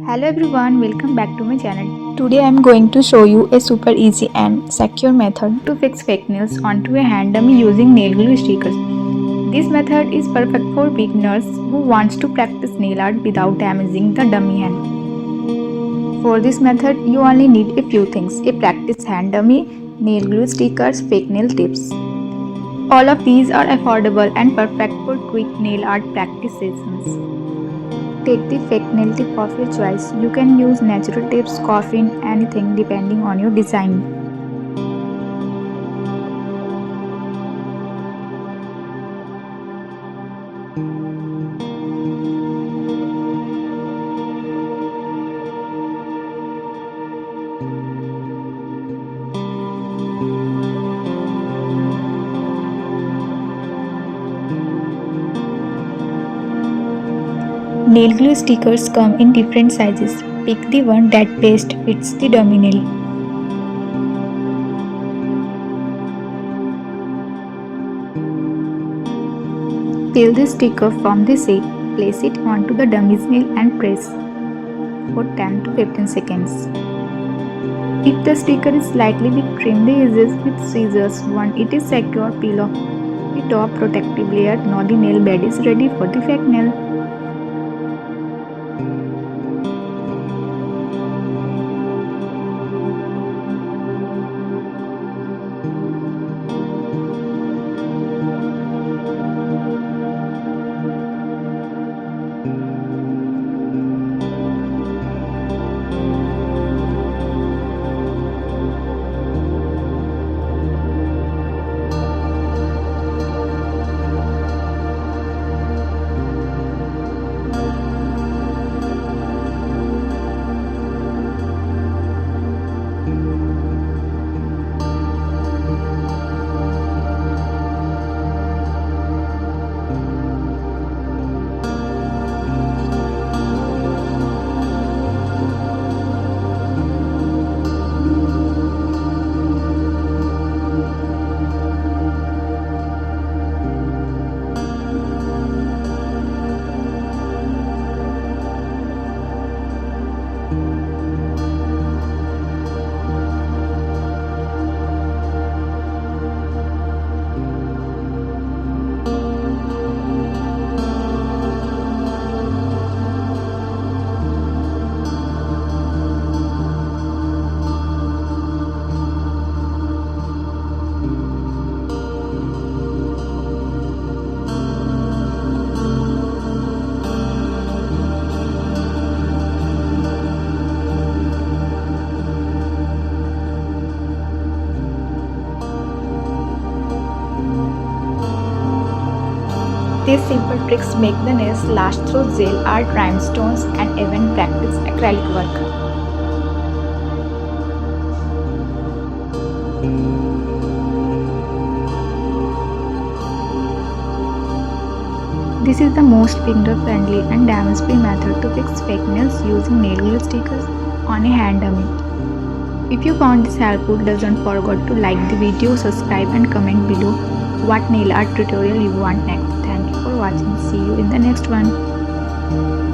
Hello everyone, welcome back to my channel. Today I am going to show you a super easy and secure method to fix fake nails onto a hand dummy using nail glue stickers. This method is perfect for beginners who wants to practice nail art without damaging the dummy hand. For this method, you only need a few things: a practice hand dummy, nail glue stickers, fake nail tips. All of these are affordable and perfect for quick nail art practice sessions. Take the fake nail tip of your choice. You can use natural tips, coffin, anything depending on your design. Nail glue stickers come in different sizes. Pick the one that best fits the dummy nail. Peel the sticker from the sheet, place it onto the dummy's nail and press for 10 to 15 seconds. If the sticker is slightly big, trim the edges with scissors. Once it is secure, peel off the top protective layer. Now the nail bed is ready for the fake nail. These simple tricks make the nails last through gel art, rhinestones, and even practice acrylic work. This is the most beginner-friendly and damage-free method to fix fake nails using nail glue stickers on a hand dummy. If you found this helpful, don't forget to like the video, subscribe, and comment below what nail art tutorial you want next. Thank you for watching. See you in the next one.